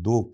2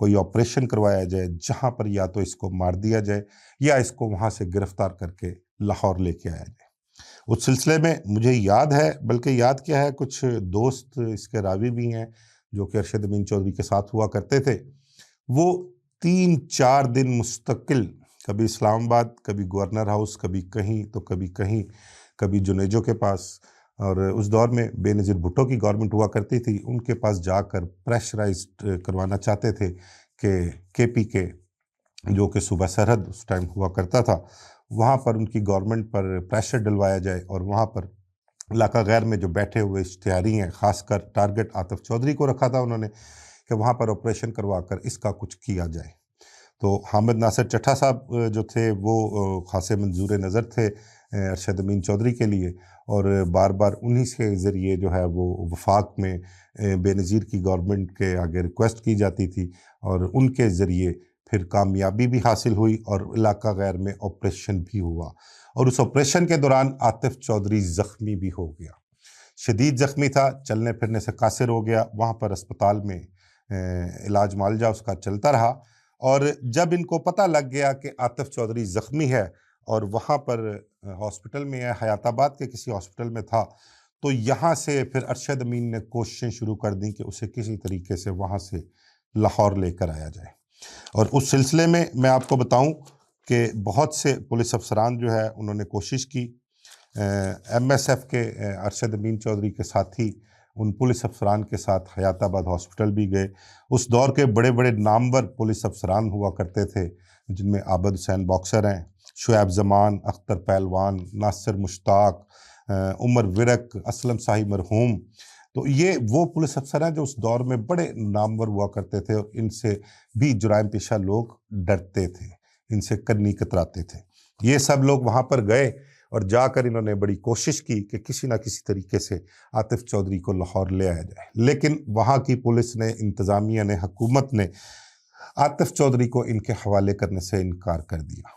کوئی آپریشن کروایا جائے جہاں پر یا تو اس کو مار دیا جائے یا اس کو وہاں سے گرفتار کر کے لاہور لے کے آیا جائے۔ اس سلسلے میں مجھے یاد ہے، بلکہ یاد کیا ہے، کچھ دوست اس کے راوی بھی ہیں جو کہ ارشد امین چودھری کے ساتھ ہوا کرتے تھے، وہ 3-4 دن مستقل کبھی اسلام آباد، کبھی گورنر ہاؤس، کبھی کہیں تو کبھی کہیں، کبھی جنیجو کے پاس، اور اس دور میں بے نظیر بھٹو کی گورنمنٹ ہوا کرتی تھی، ان کے پاس جا کر پریشرائزڈ کروانا چاہتے تھے کہ کے پی کے جو کہ صوبہ سرحد اس ٹائم ہوا کرتا تھا، وہاں پر ان کی گورنمنٹ پر پریشر ڈلوایا جائے اور وہاں پر علاقہ غیر میں جو بیٹھے ہوئے اشتہاری ہیں، خاص کر ٹارگٹ عاطف چودھری کو رکھا تھا انہوں نے کہ وہاں پر آپریشن کروا کر اس کا کچھ کیا جائے۔ تو حامد ناصر چٹھا صاحب جو تھے وہ خاصے منظور نظر تھے ارشد امین چودھری کے لیے، اور بار بار انہی کے ذریعے جو ہے وہ وفاق میں بے نظیر کی گورنمنٹ کے آگے ریکویسٹ کی جاتی تھی، اور ان کے ذریعے پھر کامیابی بھی حاصل ہوئی اور علاقہ غیر میں آپریشن بھی ہوا، اور اس آپریشن کے دوران عاطف چودھری زخمی بھی ہو گیا، شدید زخمی تھا، چلنے پھرنے سے قاصر ہو گیا، وہاں پر اسپتال میں علاج معالجہ اس کا چلتا رہا، اور جب ان کو پتہ لگ گیا کہ عاطف چودھری زخمی ہے اور وہاں پر ہاسپٹل میں ہے، حیات آباد کے کسی ہاسپٹل میں تھا، تو یہاں سے پھر ارشد امین نے کوششیں شروع کر دیں کہ اسے کسی طریقے سے وہاں سے لاہور لے کر آیا جائے۔ اور اس سلسلے میں آپ کو بتاؤں کہ بہت سے پولیس افسران جو ہے انہوں نے کوشش کی، ایم ایس ایف کے ارشد امین چودھری کے ساتھی ان پولیس افسران کے ساتھ حیات آباد ہاسپٹل بھی گئے۔ اس دور کے بڑے بڑے نامور پولیس افسران ہوا کرتے تھے، جن میں عابد حسین باکسر ہیں، شعیب زمان، اختر پہلوان، ناصر مشتاق، عمر ورک، اسلم صاحب مرحوم۔ تو یہ وہ پولیس افسر ہیں جو اس دور میں بڑے نامور ہوا کرتے تھے، اور ان سے بھی جرائم پیشہ لوگ ڈرتے تھے، ان سے کرنی کتراتے تھے۔ یہ سب لوگ وہاں پر گئے اور جا کر انہوں نے بڑی کوشش کی کہ کسی نہ کسی طریقے سے عاطف چودھری کو لاہور لے آیا جائے، لیکن وہاں کی پولیس نے، انتظامیہ نے، حکومت نے عاطف چودھری کو ان کے حوالے کرنے سے انکار کر دیا۔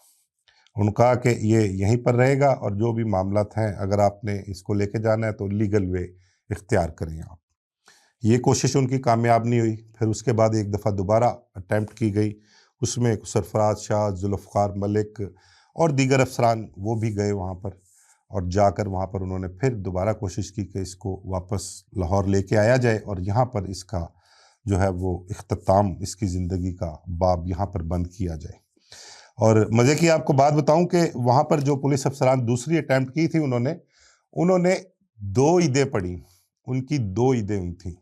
انہوں نے کہا کہ یہ یہیں پر رہے گا، اور جو بھی معاملات ہیں اگر آپ نے اس کو لے کے جانا ہے تو لیگل وے اختیار کریں آپ۔ یہ کوشش ان کی کامیاب نہیں ہوئی، پھر اس کے بعد ایک دفعہ دوبارہ اٹیمپٹ کی گئی، اس میں سرفراز شاہ، ذوالفقار ملک اور دیگر افسران وہ بھی گئے وہاں پر، اور جا کر وہاں پر انہوں نے پھر دوبارہ کوشش کی کہ اس کو واپس لاہور لے کے آیا جائے، اور یہاں پر اس کا جو ہے وہ اختتام، اس کی زندگی کا باب یہاں پر بند کیا جائے۔ اور مزے کی آپ کو بات بتاؤں کہ وہاں پر جو پولیس افسران دوسری اٹیمپٹ کی تھی، انہوں نے 2 عیدیں پڑھی، ان کی 2 عیدیں ہوئی تھیں۔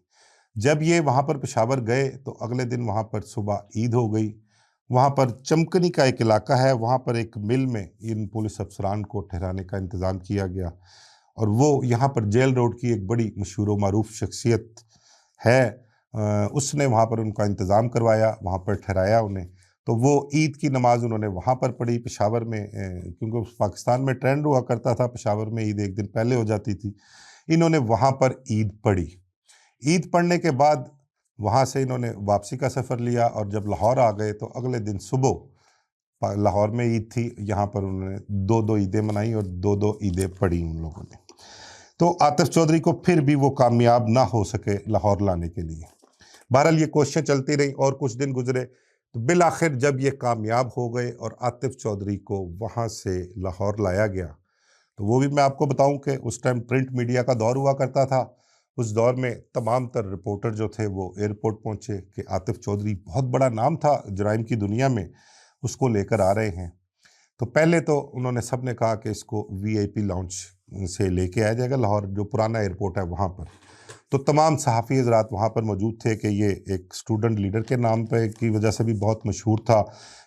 جب یہ وہاں پر پشاور گئے تو اگلے دن وہاں پر صبح عید ہو گئی، وہاں پر چمکنی کا ایک علاقہ ہے، وہاں پر ایک مل میں ان پولیس افسران کو ٹھہرانے کا انتظام کیا گیا، اور وہ یہاں پر جیل روڈ کی ایک بڑی مشہور و معروف شخصیت ہے، اس نے وہاں پر ان کا انتظام کروایا، وہاں پر ٹھہرایا انہیں۔ تو وہ عید کی نماز انہوں نے وہاں پر پڑھی پشاور میں، کیونکہ پاکستان میں ٹرینڈ ہوا کرتا تھا، پشاور میں عید ایک دن پہلے ہو جاتی تھی، انہوں نے وہاں پر عید پڑھی۔ عید پڑھنے کے بعد وہاں سے انہوں نے واپسی کا سفر لیا، اور جب لاہور آ گئے تو اگلے دن صبح لاہور میں عید تھی، یہاں پر انہوں نے 2 عیدیں منائی اور 2 عیدیں پڑھی ان لوگوں نے۔ تو عاطف چودھری کو پھر بھی وہ کامیاب نہ ہو سکے لاہور لانے کے لیے۔ بہرحال یہ کوششیں چلتی رہیں اور کچھ دن گزرے، تو بالآخر جب یہ کامیاب ہو گئے اور عاطف چودھری کو وہاں سے لاہور لایا گیا، تو وہ بھی میں آپ کو بتاؤں کہ اس ٹائم پرنٹ میڈیا کا دور ہوا کرتا تھا۔ اس دور میں تمام تر رپورٹر جو تھے وہ ایئرپورٹ پہنچے کہ عاطف چودھری بہت بڑا نام تھا جرائم کی دنیا میں، اس کو لے کر آ رہے ہیں۔ تو پہلے تو انہوں نے سب نے کہا کہ اس کو وی آئی پی لاؤنج سے لے کے آیا جائے گا، لاہور جو پرانا ایئرپورٹ ہے وہاں پر۔ تو تمام صحافی حضرات وہاں پر موجود تھے کہ یہ ایک اسٹوڈنٹ لیڈر کے نام پہ کی وجہ سے بھی بہت مشہور تھا،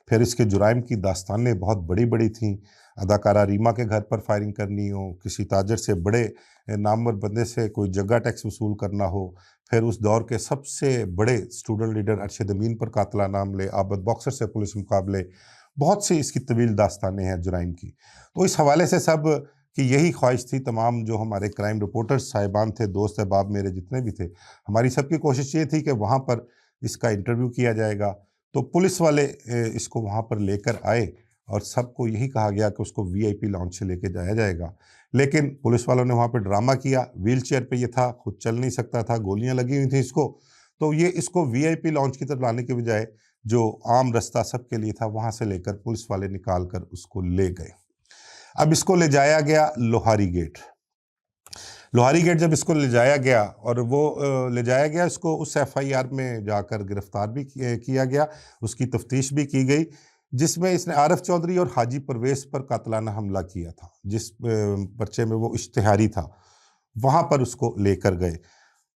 پھر اس کے جرائم کی داستانیں بہت بڑی بڑی تھیں، اداکارہ ریما کے گھر پر فائرنگ کرنی ہو، کسی تاجر سے، بڑے نامور بندے سے کوئی جگہ ٹیکس وصول کرنا ہو، پھر اس دور کے سب سے بڑے اسٹوڈنٹ لیڈر ارشد امین پر قاتلانہ حملے، عابد باکسر سے پولیس مقابلے، بہت سی اس کی طویل داستانیں ہیں جرائم کی۔ تو اس حوالے سے سب کہ یہی خواہش تھی، تمام جو ہمارے کرائم رپورٹرز صاحبان تھے، دوست احباب میرے جتنے بھی تھے، ہماری سب کی کوشش یہ تھی کہ وہاں پر اس کا انٹرویو کیا جائے گا۔ تو پولیس والے اس کو وہاں پر لے کر آئے اور سب کو یہی کہا گیا کہ اس کو وی آئی پی لاؤنج سے لے کے جایا جائے گا، لیکن پولیس والوں نے وہاں پہ ڈرامہ کیا، ویل چیئر پہ یہ تھا، خود چل نہیں سکتا تھا، گولیاں لگی ہوئی تھیں اس کو، تو یہ اس کو وی آئی پی لانچ کی طرف لانے کے بجائے جو عام رستہ سب کے لیے تھا وہاں سے لے کر پولیس والے نکال کر اس کو لے گئے۔ اب اس کو لے جایا گیا لوہاری گیٹ۔ لوہاری گیٹ جب اس کو لے جایا گیا اور وہ لے جایا گیا، اس کو اس ایف آئی آر میں جا کر گرفتار بھی کیا گیا، اس کی تفتیش بھی کی گئی، جس میں اس نے عارف چودھری اور حاجی پرویز پر قاتلانہ حملہ کیا تھا، جس پرچے میں وہ اشتہاری تھا، وہاں پر اس کو لے کر گئے۔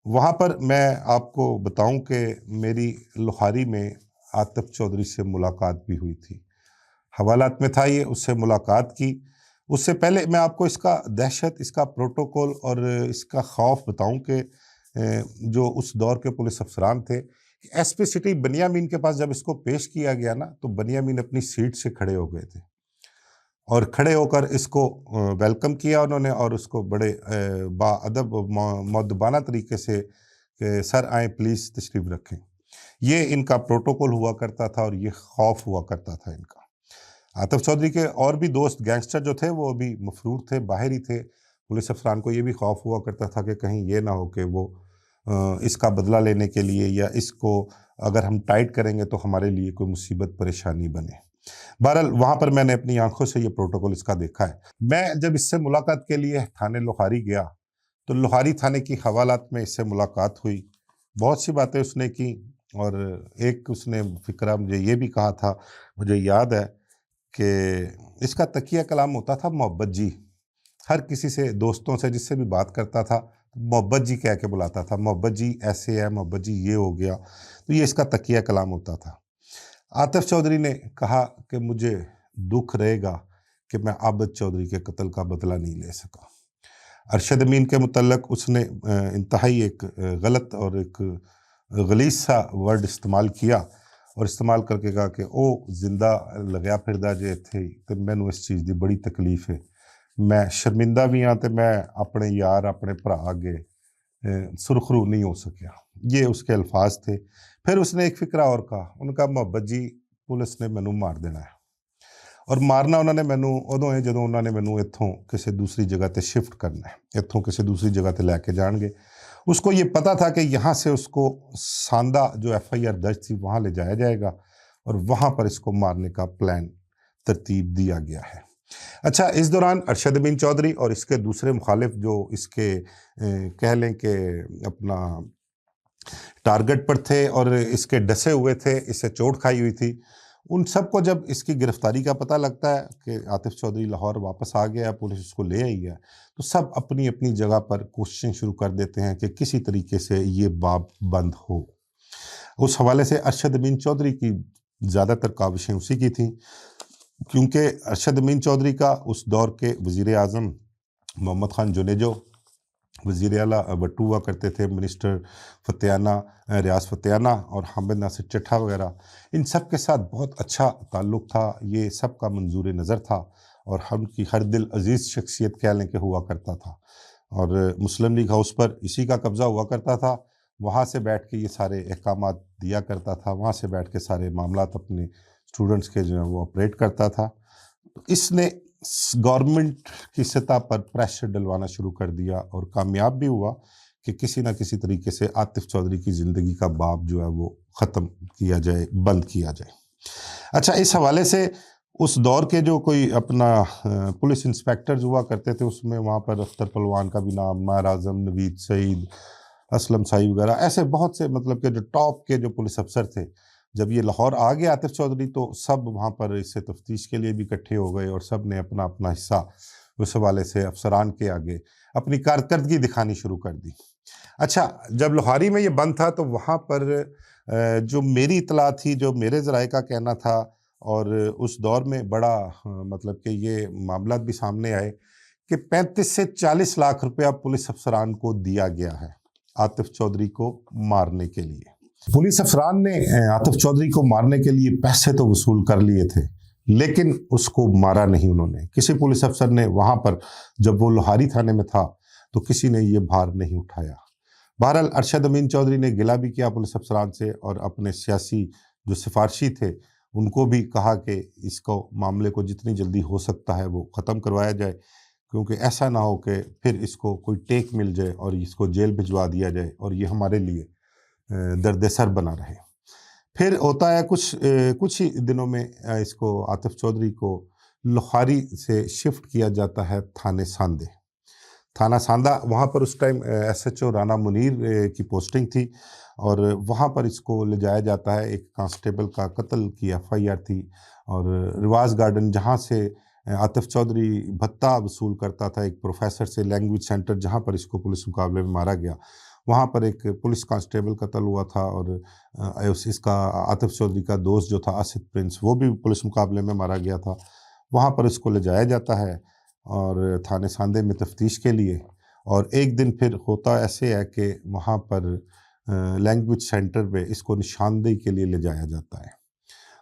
وہاں پر میں آپ کو بتاؤں کہ میری لوہاری میں عاطف چودھری سے ملاقات بھی ہوئی تھی، حوالات میں تھا یہ، اس سے ملاقات کی۔ اس سے پہلے میں آپ کو اس کا دہشت، اس کا پروٹوکول اور اس کا خوف بتاؤں کہ جو اس دور کے پولیس افسران تھے، ایس پی سٹی بنیامین کے پاس جب اس کو پیش کیا گیا نا، تو بنیامین اپنی سیٹ سے کھڑے ہو گئے تھے اور کھڑے ہو کر اس کو ویلکم کیا انہوں نے، اور اس کو بڑے با ادب مؤدبانہ طریقے سے کہ سر آئیں پلیز تشریف رکھیں، یہ ان کا پروٹوکول ہوا کرتا تھا اور یہ خوف ہوا کرتا تھا ان کا۔ عاطف چودھری کے اور بھی دوست گینگسٹر جو تھے وہ بھی مفرور تھے، باہر ہی تھے، پولیس افسران کو یہ بھی خوف ہوا کرتا تھا کہ کہیں یہ نہ ہو کہ وہ اس کا بدلہ لینے کے لیے یا اس کو اگر ہم ٹائٹ کریں گے تو ہمارے لیے کوئی مصیبت پریشانی بنے۔ بہرحال وہاں پر میں نے اپنی آنکھوں سے یہ پروٹوکول اس کا دیکھا ہے۔ میں جب اس سے ملاقات کے لیے تھانے لوہاری گیا تو لوہاری تھانے کی حوالات میں اس سے ملاقات ہوئی، بہت سی باتیں اس نے کی، اور ایک اس نے فکرہ مجھے یہ بھی کہا تھا، مجھے یاد ہے کہ اس کا تکیہ کلام ہوتا تھا محبت جی۔ ہر کسی سے، دوستوں سے جس سے بھی بات کرتا تھا محبت جی کہہ کے بلاتا تھا، محبت جی ایسے ہے، محبت جی یہ ہو گیا، تو یہ اس کا تکیہ کلام ہوتا تھا۔ عاطف چودھری نے کہا کہ مجھے دکھ رہے گا کہ میں عابد چودھری کے قتل کا بدلہ نہیں لے سکا۔ ارشد امین کے متعلق اس نے انتہائی ایک غلط اور ایک غلیظ سا ورڈ استعمال کیا، اور استعمال کر کے کہا کہ او زندہ لگیا پھردا جے تھے تو مینوں اس چیز دی بڑی تکلیف ہے، میں شرمندہ بھی ہاں تے میں اپنے یار اپنے بھرا اگے سرخرو نہیں ہو سکیا، یہ اس کے الفاظ تھے۔ پھر اس نے ایک فکرہ اور کہا، ان کا محبت جی پولیس نے مینوں مار دینا ہے، اور مارنا انہوں نے مینوں ادوں ہے جدوں انہوں نے مینوں اتھوں کسی دوسری جگہ تے شفٹ کرنا ہے، اتھوں کسی دوسری جگہ تے لے کے جان گے۔ اس کو یہ پتا تھا کہ یہاں سے اس کو ساندہ جو ایف آئی آر درج تھی وہاں لے جایا جائے گا، اور وہاں پر اس کو مارنے کا پلان ترتیب دیا گیا ہے۔ اچھا، اس دوران ارشد امین چودھری اور اس کے دوسرے مخالف جو اس کے کہہ لیں کہ اپنا ٹارگٹ پر تھے اور اس کے ڈسے ہوئے تھے، اس سے چوٹ کھائی ہوئی تھی، ان سب کو جب اس کی گرفتاری کا پتہ لگتا ہے کہ عاطف چودھری لاہور واپس آ گیا ہے، پولیس اس کو لے آئی ہے، تو سب اپنی اپنی جگہ پر کوششیں شروع کر دیتے ہیں کہ کسی طریقے سے یہ باب بند ہو۔ اس حوالے سے ارشد امین چودھری کی زیادہ تر کاوشیں اسی کی تھیں، کیونکہ ارشد امین چودھری کا اس دور کے وزیر اعظم محمد خان جنیجو، وزیر اعلیٰ بٹو ہوا کرتے تھے، منسٹر فتیانہ ریاض فتیانہ اور حامد ناصر چٹھا وغیرہ، ان سب کے ساتھ بہت اچھا تعلق تھا، یہ سب کا منظور نظر تھا، اور ہم کی ہر دل عزیز شخصیت کہہ لیں کہ ہوا کرتا تھا، اور مسلم لیگ ہاؤس پر اسی کا قبضہ ہوا کرتا تھا، وہاں سے بیٹھ کے یہ سارے احکامات دیا کرتا تھا، وہاں سے بیٹھ کے سارے معاملات اپنے اسٹوڈنٹس کے جو ہیں وہ آپریٹ کرتا تھا۔ تو اس نے گورنمنٹ کی سطح پر پریشر ڈلوانا شروع کر دیا، اور کامیاب بھی ہوا کہ کسی نہ کسی طریقے سے عاطف چودھری کی زندگی کا باب جو ہے وہ ختم کیا جائے، بند کیا جائے۔ اچھا، اس حوالے سے اس دور کے جو کوئی اپنا پولیس انسپیکٹرز ہوا کرتے تھے، اس میں وہاں پر اختر پلوان کا بھی نام، ماہر اعظم، نوید سعید، اسلم سائی وغیرہ، ایسے بہت سے مطلب کہ جو ٹاپ کے جو پولیس افسر تھے، جب یہ لاہور آ گیا عاطف چودھری تو سب وہاں پر اس سے تفتیش کے لیے بھی اکٹھے ہو گئے، اور سب نے اپنا اپنا حصہ اس حوالے سے افسران کے آگے اپنی کارکردگی دکھانی شروع کر دی۔ اچھا، جب لوہاری میں یہ بند تھا تو وہاں پر جو میری اطلاع تھی، جو میرے ذرائع کا کہنا تھا، اور اس دور میں بڑا مطلب کہ یہ معاملات بھی سامنے آئے کہ 35 سے 40 لاکھ روپیہ پولیس افسران کو دیا گیا ہے عاطف چودھری کو مارنے کے لیے۔ پولیس افسران نے عاطف چودھری کو مارنے کے لیے پیسے تو وصول کر لیے تھے، لیکن اس کو مارا نہیں انہوں نے۔ کسی پولیس افسر نے وہاں پر جب وہ لوہاری تھانے میں تھا تو کسی نے یہ بھار نہیں اٹھایا۔ بہرحال ارشد امین چودھری نے گلہ بھی کیا پولیس افسران سے، اور اپنے سیاسی جو سفارشی تھے ان کو بھی کہا کہ اس کو معاملے کو جتنی جلدی ہو سکتا ہے وہ ختم کروایا جائے، کیونکہ ایسا نہ ہو کہ پھر اس کو کوئی ٹیک مل جائے اور اس کو جیل بھجوا دیا جائے، اور یہ ہمارے لیے درد سر بنا رہے۔ پھر ہوتا ہے کچھ ہی دنوں میں اس کو عاطف چودھری کو لوہاری سے شفٹ کیا جاتا ہے تھانہ ساندہ، وہاں پر اس time S H O Rana Munir کی پوسٹنگ تھی، اور وہاں پر اس کو لے جایا جاتا ہے۔ ایک کانسٹیبل کا قتل کی ایف آئی آر تھی، اور رواز گارڈن جہاں سے عاطف چودھری بھتہ وصول کرتا تھا ایک پروفیسر سے، لینگویج سینٹر جہاں پر اس کو پولیس مقابلے میں مارا گیا، وہاں پر ایک پولیس کانسٹیبل قتل ہوا تھا، اور اس کا عاطف چودھری کا دوست جو تھا اسد پرنس، وہ بھی پولیس مقابلے میں مارا گیا تھا۔ وہاں پر اس کو لے جایا جاتا ہے اور تھانے ساندے میں تفتیش کے لیے، اور ایک دن پھر ہوتا ایسے ہے کہ وہاں پر لینگویج سینٹر پہ اس کو نشاندہی کے لیے لے جایا جاتا ہے،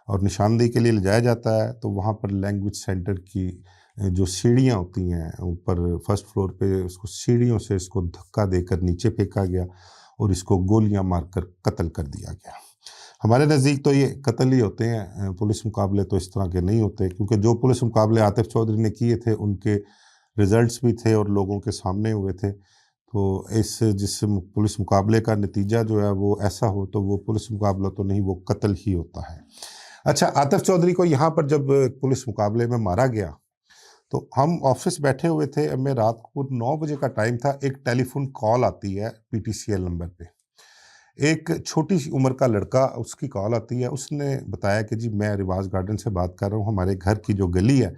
اور نشاندہی کے لیے لے جایا جاتا ہے تو وہاں پر لینگویج سینٹر کی جو سیڑھیاں ہوتی ہیں اوپر فرسٹ فلور پہ، اس کو سیڑھیوں سے اس کو دھکا دے کر نیچے پھینکا گیا، اور اس کو گولیاں مار کر قتل کر دیا گیا۔ ہمارے نزدیک تو یہ قتل ہی ہوتے ہیں، پولیس مقابلے تو اس طرح کے نہیں ہوتے، کیونکہ جو پولیس مقابلے عاطف چودھری نے کیے تھے ان کے ریزلٹس بھی تھے اور لوگوں کے سامنے ہوئے تھے، تو جس پولیس مقابلے کا نتیجہ جو ہے وہ ایسا ہو تو وہ پولیس مقابلہ تو نہیں، وہ قتل ہی ہوتا ہے۔ اچھا، عاطف چودھری کو یہاں پر جب پولیس مقابلے میں مارا گیا تو ہم آفس بیٹھے ہوئے تھے، ہمیں رات کو 9 بجے کا ٹائم تھا، ایک ٹیلی فون کال آتی ہے P T C L number پہ، ایک چھوٹی سی عمر کا لڑکا، اس کی کال آتی ہے، اس نے بتایا کہ جی میں رواز گارڈن سے بات کر رہا ہوں، ہمارے گھر کی جو گلی ہے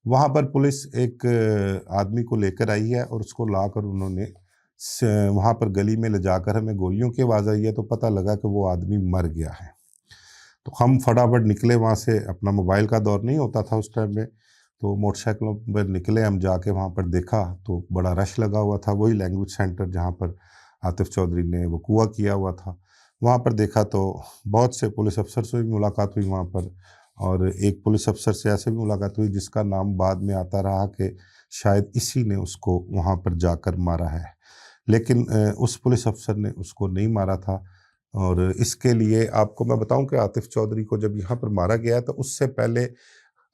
وہاں پر پولیس ایک آدمی کو لے کر آئی ہے، اور اس کو لا کر انہوں نے وہاں پر گلی میں لے جا کر ہمیں گولیوں کی آواز آئی ہے، تو پتہ لگا کہ وہ آدمی مر گیا ہے۔ تو ہم فٹافٹ نکلے وہاں سے، اپنا موبائل کا دور نہیں ہوتا تھا اس ٹائم میں، تو موٹر سائیکلوں پر نکلے، ہم جا کے وہاں پر دیکھا تو بڑا رش لگا ہوا تھا، وہی لینگویج سینٹر جہاں پر عاطف چودھری نے وقوع کیا ہوا تھا۔ وہاں پر دیکھا تو بہت سے پولیس افسر سے بھی ملاقات ہوئی وہاں پر، اور ایک پولیس افسر سے ایسے بھی ملاقات ہوئی جس کا نام بعد میں آتا رہا کہ شاید اسی نے اس کو وہاں پر جا کر مارا ہے، لیکن اس پولیس افسر نے اس کو نہیں مارا تھا۔ اور اس کے لیے آپ کو میں بتاؤں کہ عاطف چودھری کو جب یہاں پر مارا گیا تو اس سے پہلے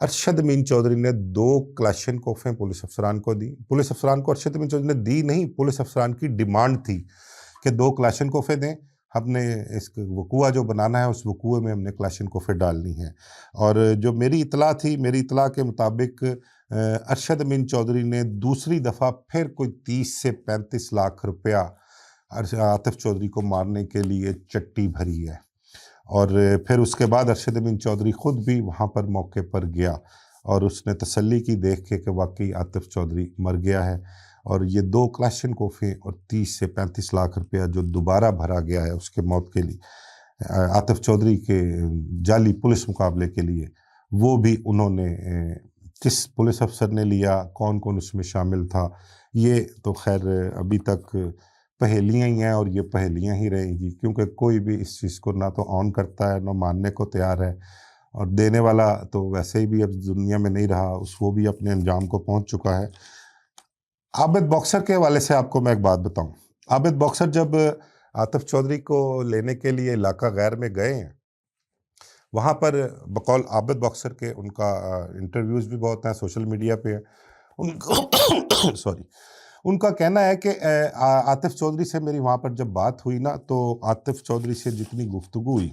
ارشد امین چودھری نے 2 کلاشن کوفیں پولیس افسران کو دی۔ پولیس افسران کو ارشد امین چودھری نے دی نہیں، پولیس افسران کی ڈیمانڈ تھی کہ 2 کلاشن کوفیں دیں، ہم نے اس وقوع جو بنانا ہے اس وقوع میں ہم نے کلاشن کوفیں ڈالنی ہیں۔ اور جو میری اطلاع تھی، میری اطلاع کے مطابق ارشد امین چودھری نے دوسری دفعہ پھر کوئی 30 سے 35 لاکھ روپیہ عاطف چودھری کو مارنے کے لیے چٹی بھری ہے، اور پھر اس کے بعد ارشد امین چودھری خود بھی وہاں پر موقع پر گیا، اور اس نے تسلی کی دیکھ کے کہ واقعی عاطف چودھری مر گیا ہے، اور یہ 2 کلاشن کوفیں اور 30 سے 35 لاکھ روپیہ جو دوبارہ بھرا گیا ہے اس کے موت کے لیے عاطف چودھری کے جعلی پولیس مقابلے کے لیے، وہ بھی انہوں نے کس پولیس افسر نے لیا، کون کون اس میں شامل تھا، یہ تو خیر ابھی تک پہیلیاں ہی ہیں، اور یہ پہیلیاں ہی رہیں گی، کیونکہ کوئی بھی اس چیز کو نہ تو آن کرتا ہے نہ ماننے کو تیار ہے، اور دینے والا تو ویسے ہی بھی اب دنیا میں نہیں رہا، وہ بھی اپنے انجام کو پہنچ چکا ہے۔ عابد باکسر کے حوالے سے آپ کو میں ایک بات بتاؤں، عابد باکسر جب عاطف چودھری کو لینے کے لیے علاقہ غیر میں گئے ہیں، وہاں پر بقول عابد باکسر کے ان کا انٹرویوز بھی بہت ہیں، سوشل میڈیا پہ ان کا سوری، ان کا کہنا ہے کہ عاطف چودھری سے میری وہاں پر جب بات ہوئی نا، تو عاطف چودھری سے جتنی گفتگو ہوئی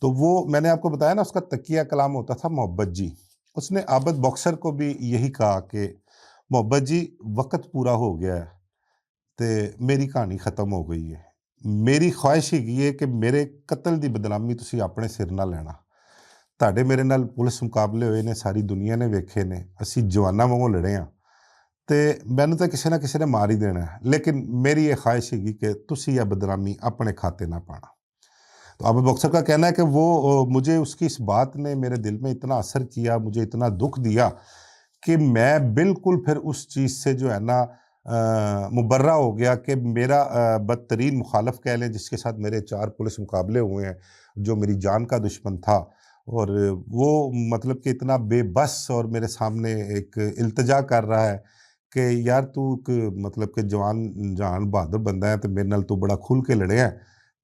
تو وہ میں نے آپ کو بتایا نا اس کا تکیہ کلام ہوتا تھا محبت جی، اس نے عابد باکسر کو بھی یہی کہا کہ محبت جی وقت پورا ہو گیا ہے تے میری کہانی ختم ہو گئی ہے، میری خواہش ہی ہے کہ میرے قتل دی بدنامی تسی اپنے سر نہ لینا، تاڑے میرے نال پولیس مقابلے ہوئے نے، ساری دنیا نے ویکھے نے، اسی جوانا وانگوں لڑے ہاں، تے مینوں تے کسی نہ کسی نے مار ہی دینا ہے، لیکن میری یہ خواہش ہے کہ تسی یہ بدنامی اپنے کھاتے نہ پانا۔ تو عابد باکسر کا کہنا ہے کہ وہ مجھے اس کی اس بات نے میرے دل میں اتنا اثر کیا، مجھے اتنا دکھ دیا کہ میں بالکل پھر اس چیز سے جو ہے نا مبرہ ہو گیا کہ میرا بدترین مخالف کہہ لیں، جس کے ساتھ میرے 4 پولیس مقابلے ہوئے ہیں، جو میری جان کا دشمن تھا، اور وہ مطلب کہ اتنا بے بس اور میرے سامنے ایک التجا کر رہا ہے کہ یار تو مطلب کہ جان بہادر بندہ ہے، تو میرے نال تو بڑا کھل کے لڑے ہیں،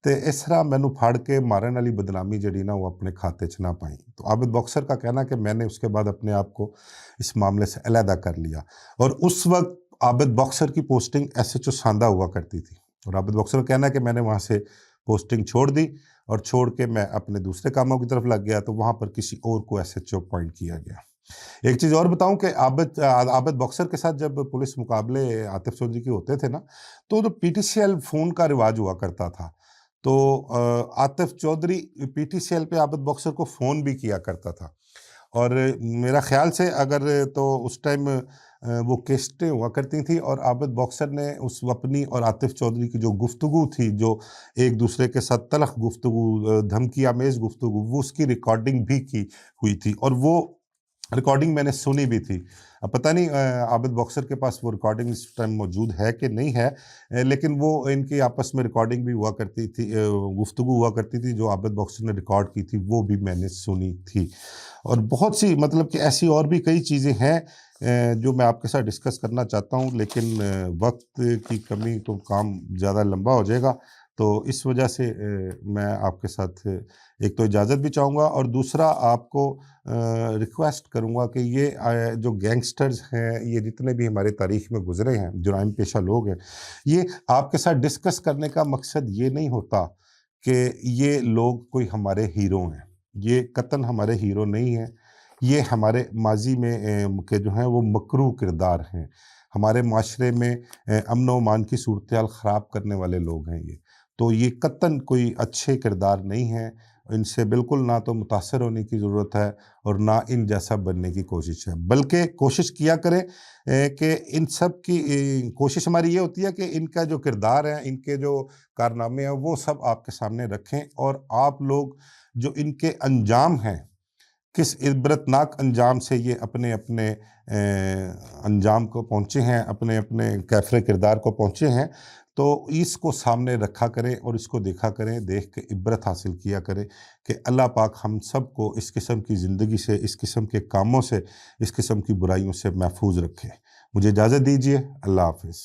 تے اس طرح مینوں پھاڑ کے مارن والی بدنامی جڑی نا وہ اپنے کھاتے چ نہ پائیں۔ تو عابد باکسر کا کہنا کہ میں نے اس کے بعد اپنے آپ کو اس معاملے سے علیحدہ کر لیا، اور اس وقت عابد باکسر کی پوسٹنگ ایس ایچ او ساندہ ہوا کرتی تھی، اور عابد باکسر کا کہنا ہے کہ میں نے وہاں سے پوسٹنگ چھوڑ دی اور چھوڑ کے میں اپنے دوسرے کاموں کی طرف لگ گیا، تو وہاں پر کسی اور کو SHO اپوائنٹ کیا گیا۔ ایک چیز اور بتاؤں کہ عابد باکسر کے ساتھ جب پولیس مقابلے عاطف چودھری کے ہوتے تھے نا، تو PTCL فون کا رواج ہوا کرتا تھا، تو عاطف چودھری PTCL پہ عابد باکسر کو فون بھی کیا کرتا تھا، اور میرا خیال سے اگر تو اس ٹائم وہ کیسٹیں ہوا کرتی تھیں، اور عابد باکسر نے اس اپنی اور عاطف چودھری کی جو گفتگو تھی، جو ایک دوسرے کے ساتھ تلخ گفتگو، دھمکی آمیز گفتگو، وہ اس کی ریکارڈنگ بھی کی ہوئی تھی، اور وہ ریکارڈنگ میں نے سنی بھی تھی۔ اب پتہ نہیں عابد باکسر کے پاس وہ ریکارڈنگ اس ٹائم موجود ہے کہ نہیں ہے، لیکن وہ ان کی آپس میں ریکارڈنگ بھی ہوا کرتی تھی، گفتگو ہوا کرتی تھی جو عابد باکسر نے ریکارڈ کی تھی، وہ بھی میں نے سنی تھی۔ اور بہت سی مطلب کہ ایسی اور بھی کئی چیزیں ہیں جو میں آپ کے ساتھ ڈسکس کرنا چاہتا ہوں، لیکن وقت کی کمی تو کام زیادہ لمبا ہو جائے گا، تو اس وجہ سے میں آپ کے ساتھ ایک تو اجازت بھی چاہوں گا، اور دوسرا آپ کو ریکویسٹ کروں گا کہ یہ جو گینگسٹرز ہیں، یہ جتنے بھی ہمارے تاریخ میں گزرے ہیں، جرائم پیشہ لوگ ہیں، یہ آپ کے ساتھ ڈسکس کرنے کا مقصد یہ نہیں ہوتا کہ یہ لوگ کوئی ہمارے ہیرو ہیں، یہ قطعاً ہمارے ہیرو نہیں ہیں، یہ ہمارے ماضی میں کے جو ہیں وہ مکروہ کردار ہیں، ہمارے معاشرے میں امن و امان کی صورتحال خراب کرنے والے لوگ ہیں تو یہ قطعاً کوئی اچھے کردار نہیں ہیں، ان سے بالکل نہ تو متاثر ہونے کی ضرورت ہے اور نہ ان جیسا بننے کی کوشش ہے، بلکہ کوشش کیا کریں کہ ان سب کی کوشش ہماری یہ ہوتی ہے کہ ان کا جو کردار ہے، ان کے جو کارنامے ہیں، وہ سب آپ کے سامنے رکھیں، اور آپ لوگ جو ان کے انجام ہیں، کس عبرتناک انجام سے یہ اپنے اپنے انجام کو پہنچے ہیں، اپنے اپنے کیفر کردار کو پہنچے ہیں، تو اس کو سامنے رکھا کریں اور اس کو دیکھا کریں، دیکھ کے عبرت حاصل کیا کریں کہ اللہ پاک ہم سب کو اس قسم کی زندگی سے، اس قسم کے کاموں سے، اس قسم کی برائیوں سے محفوظ رکھے۔ مجھے اجازت دیجیے، اللہ حافظ۔